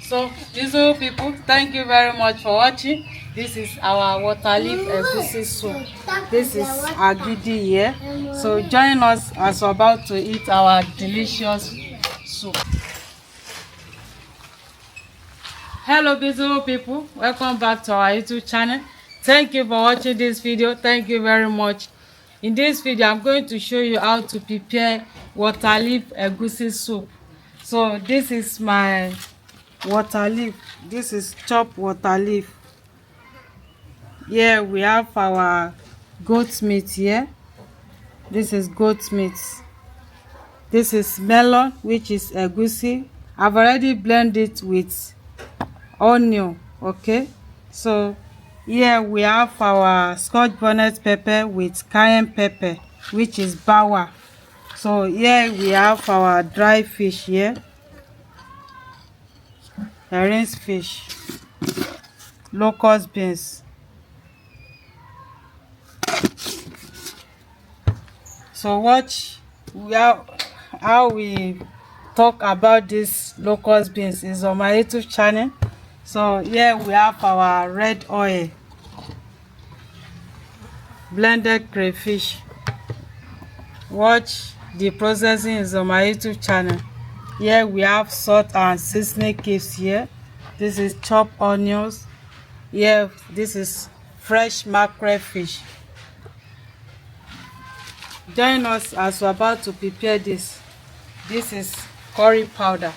So beautiful people, thank you very much for watching. This is our water leaf egusi soup. This is agidi here. So join us as we're about to eat our delicious soup. Hello beautiful people, welcome back to our YouTube channel. Thank you for watching this video. Thank you very much. In this video I'm going to show you how to prepare water leaf egusi soup. So this is my water leaf. This is chopped water leaf. Here we have our goat meat here. This is goat meat. This is melon, which is egusi. I've already blended it with onion. Okay, so here we have our scotch bonnet pepper with cayenne pepper, which is bawa. So here we have our dry fish here, herring fish, locust beans. So watch how we talk about this locust beans is on my YouTube channel. So here we have our red oil, blended crayfish. Watch the processing is on my YouTube channel. Here we have salt and seasoning cubes here. This is chopped onions. Here this is fresh mackerel fish. Join us as we're about to prepare this. This is curry powder.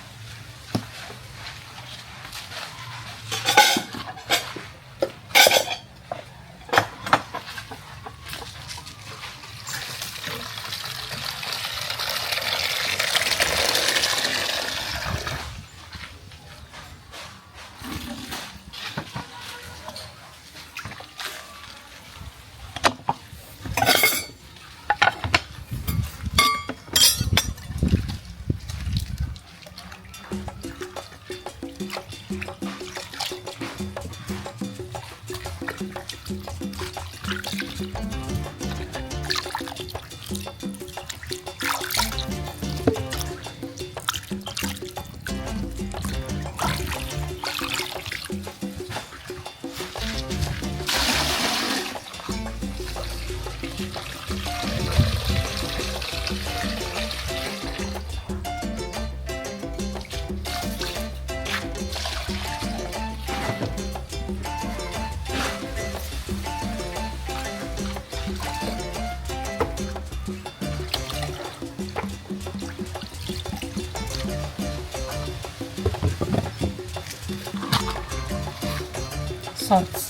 Salt.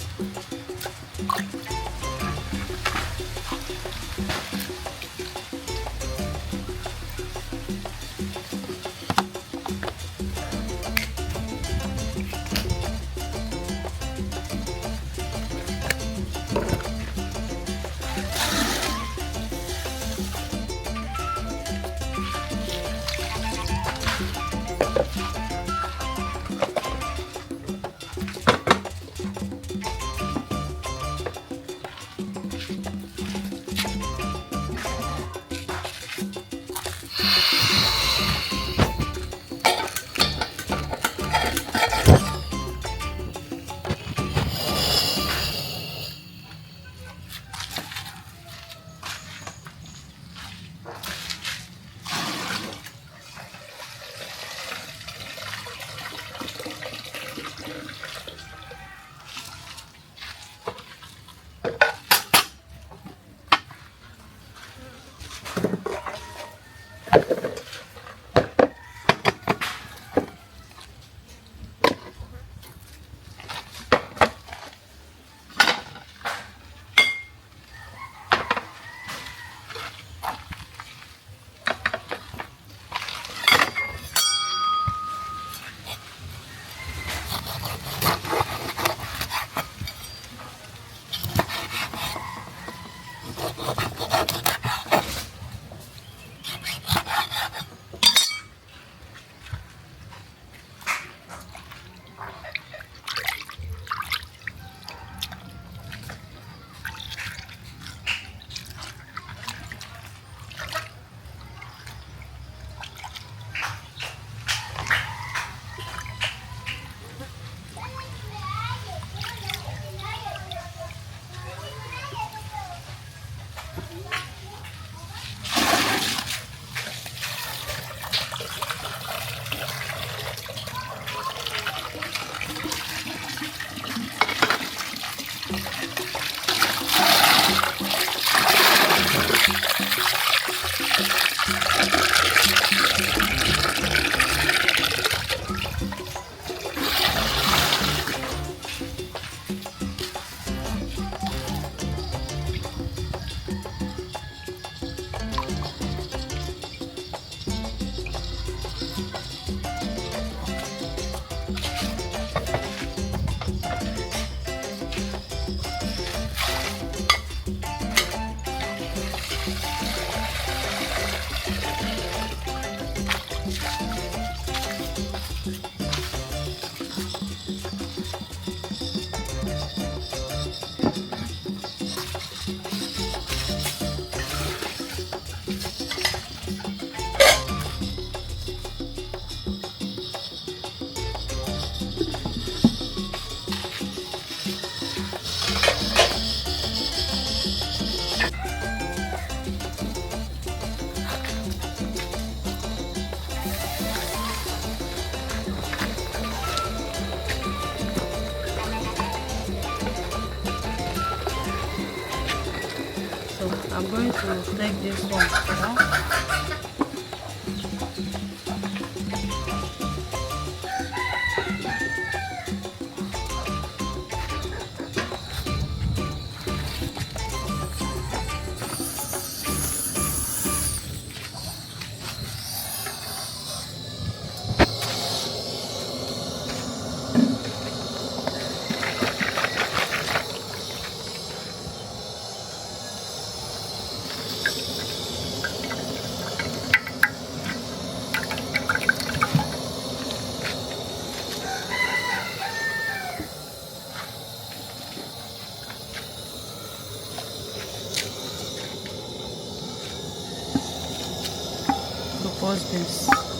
going to take this one down. Pause this.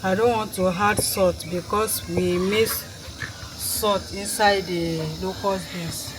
I don't want to add salt because we mix salt inside the locust beans.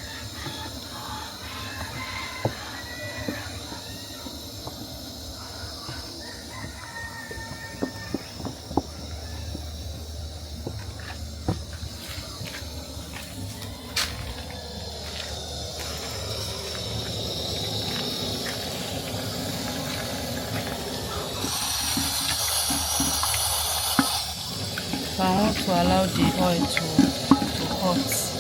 So I want to allow the oil to hot.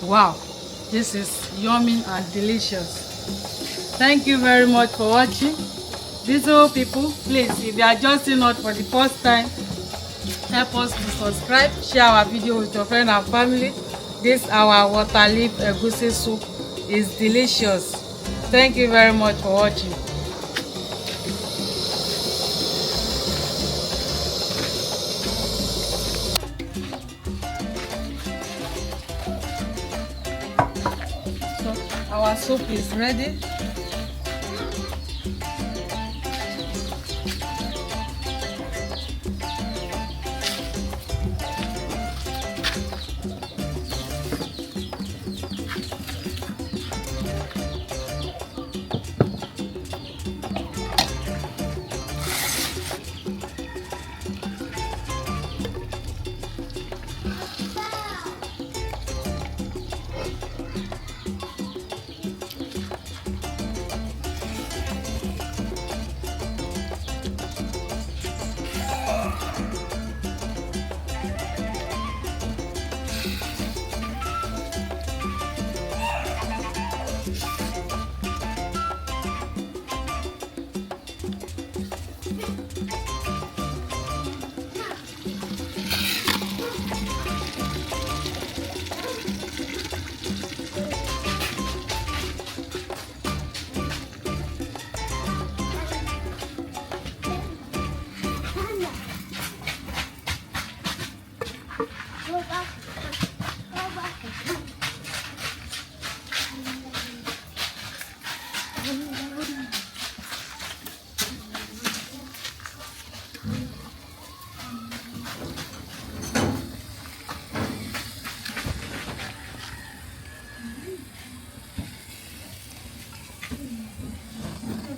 Wow, this is yummy and delicious. Thank you very much for watching. Beautiful people, please, if you are just seeing us for the first time, help us to subscribe, share our video with your friend and family. This our water leaf egusi soup is delicious. Thank you very much for watching. So our soup is ready.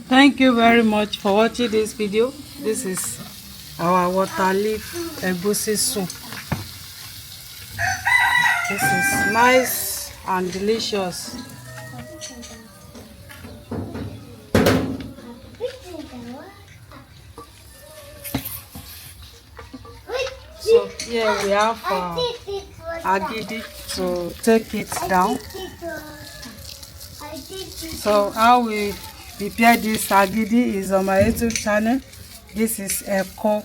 Thank you very much for watching this video. This is our water leaf egusi soup. This is nice and delicious. So here we have agidi to take it down. So how we prepare this agidi is on my YouTube channel. This is Eko.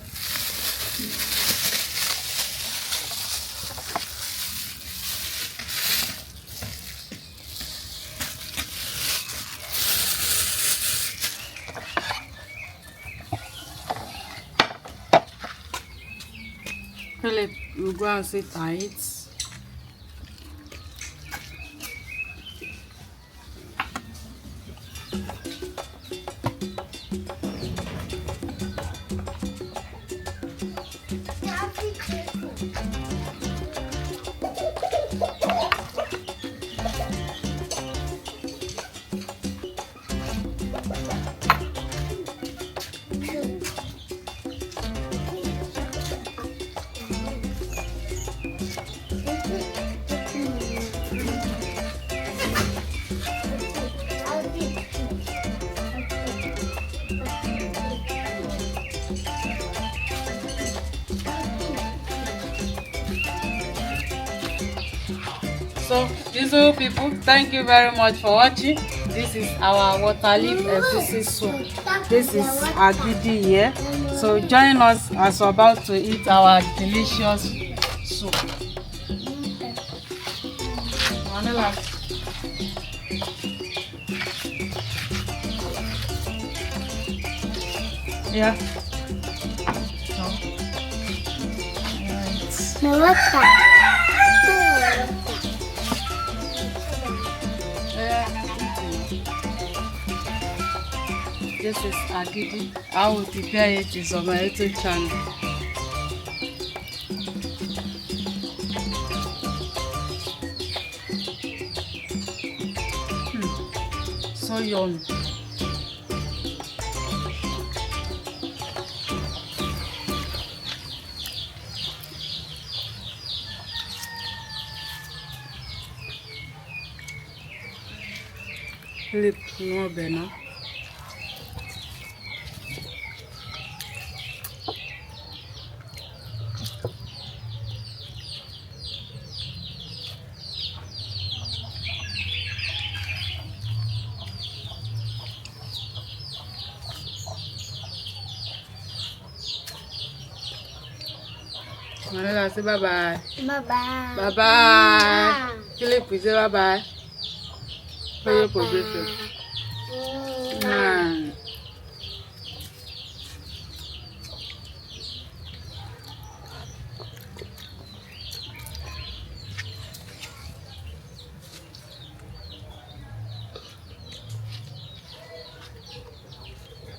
Philip, you go and sit and eat. So beautiful people, thank you very much for watching. This is our water leaf egusi soup. This is agidi here. So join us as we're about to eat our delicious soup. Manila. Yeah. No. Right. This is agidi. How we prepare it is on my YouTube channel. so yummy. Lip no better. Manila, say bye bye. Bye bye. Bye bye. Philip, say bye bye. For your position.